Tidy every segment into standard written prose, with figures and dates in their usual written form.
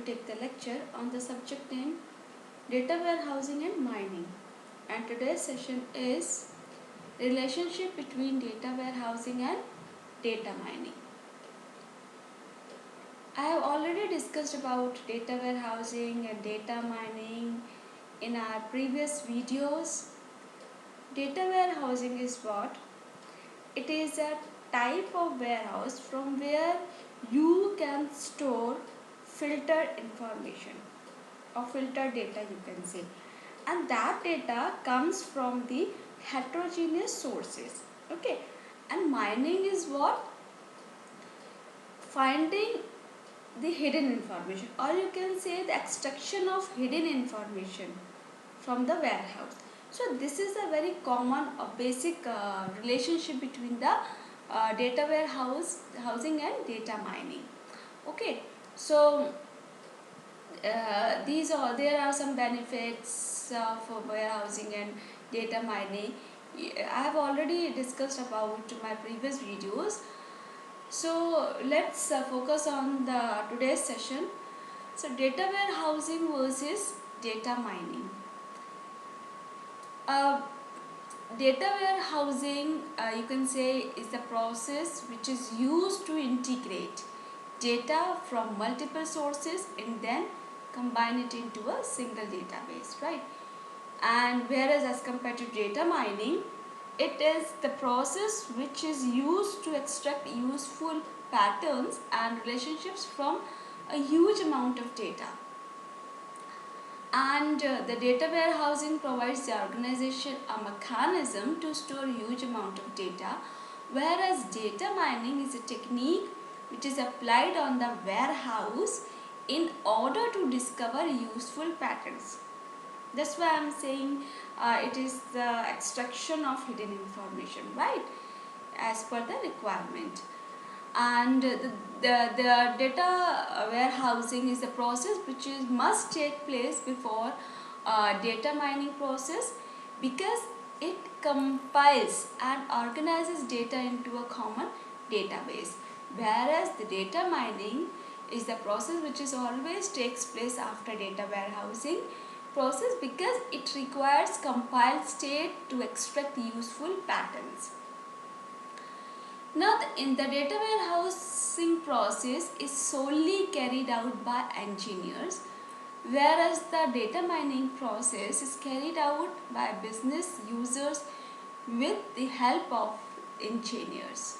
take the lecture on the subject name Data Warehousing and Mining, and today's session is relationship between data warehousing and data mining. I have already discussed about data warehousing and data mining in our previous videos. Data warehousing is what? It is a type of warehouse from where you can store filtered information or filtered data, you can say, and that data comes from the heterogeneous sources. Okay, and mining is what? Finding the hidden information, or you can say the extraction of hidden information from the warehouse. So this is a very common or basic relationship between the data warehousing and data mining. Okay, so there are some benefits for warehousing and data mining. I have already discussed about my previous videos. So let's focus on the today's session. So data warehousing versus data mining. Uh, Data warehousing, you can say, is the process which is used to integrate data from multiple sources and then combine it into a single database, right? And whereas as compared to data mining, it is the process which is used to extract useful patterns and relationships from a huge amount of data. And the data warehousing provides the organization a mechanism to store huge amount of data, whereas data mining is a technique which is applied on the warehouse in order to discover useful patterns. That's why I'm saying it is the extraction of hidden information, right, as per the requirement. And the data warehousing is the process which must take place before data mining process, because it compiles and organizes data into a common database, whereas the data mining is the process which is always takes place after data warehousing process, because it requires compiled state to extract useful patterns. Now, in the data warehousing process is solely carried out by engineers, whereas the data mining process is carried out by business users with the help of engineers.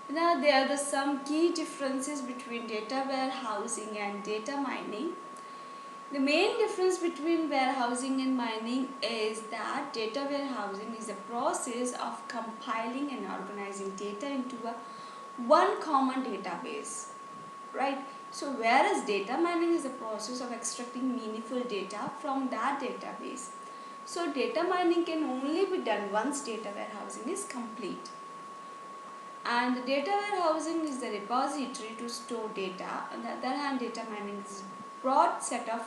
Now, there are some key differences between data warehousing and data mining. The main difference between warehousing and mining is that data warehousing is a process of compiling and organizing data into one common database, right? So whereas data mining is a process of extracting meaningful data from that database. So data mining can only be done once data warehousing is complete. And the data warehousing is the repository to store data. On the other hand, data mining is a broad set of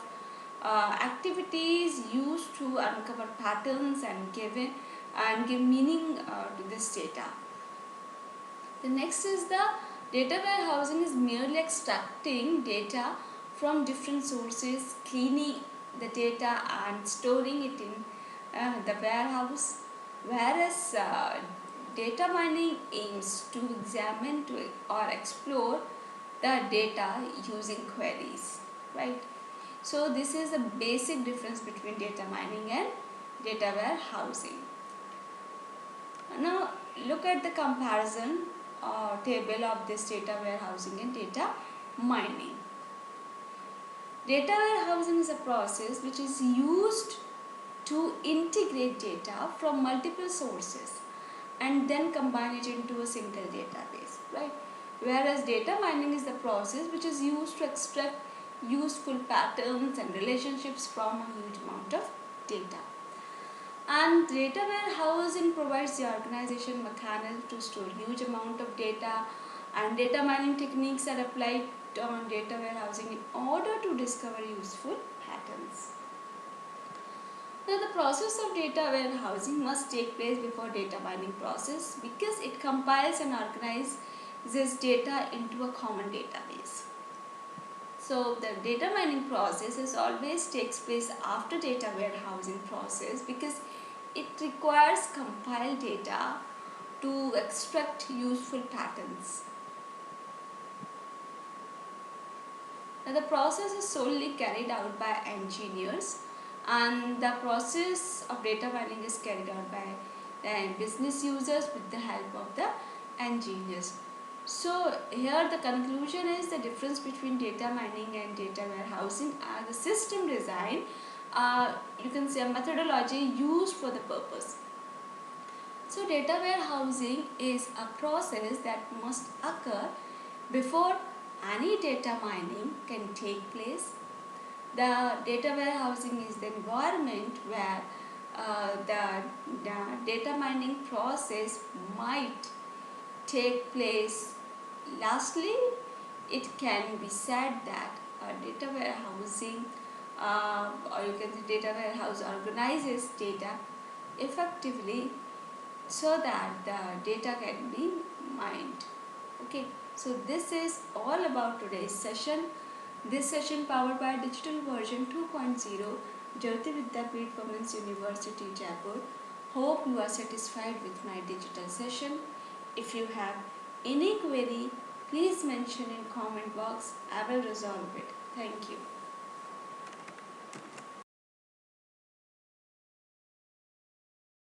activities used to uncover patterns and give meaning to this data. The next is the data warehousing is merely extracting data from different sources, cleaning the data and storing it in the warehouse, whereas data mining aims to examine or explore the data using queries, right? So this is a basic difference between data mining and data warehousing. Now look at the comparison table of this data warehousing and data mining. Data warehousing is a process which is used to integrate data from multiple sources and then combine it into a single database, right? Whereas data mining is the process which is used to extract useful patterns and relationships from a huge amount of data. And data warehousing provides the organization mechanism to store huge amount of data, and data mining techniques are applied on data warehousing in order to discover useful patterns. Now the process of data warehousing must take place before data mining process, because it compiles and organizes data into a common database. So the data mining process is always takes place after data warehousing process because it requires compiled data to extract useful patterns. Now the process is solely carried out by engineers, and the process of data mining is carried out by the business users with the help of the engineers. So here the conclusion is the difference between data mining and data warehousing are the system design, you can say a methodology used for the purpose. So data warehousing is a process that must occur before any data mining can take place. The data warehousing is the environment where the data mining process might take place. Lastly, it can be said that data warehousing or you can say data warehouse organizes data effectively so that the data can be mined. Okay, so this is all about today's session. This session powered by digital version 2.0 Jyoti Vidyapeeth Women's University Jaipur. Hope you are satisfied with my digital session. If you have any query, please mention in comment box. I will resolve it. Thank you.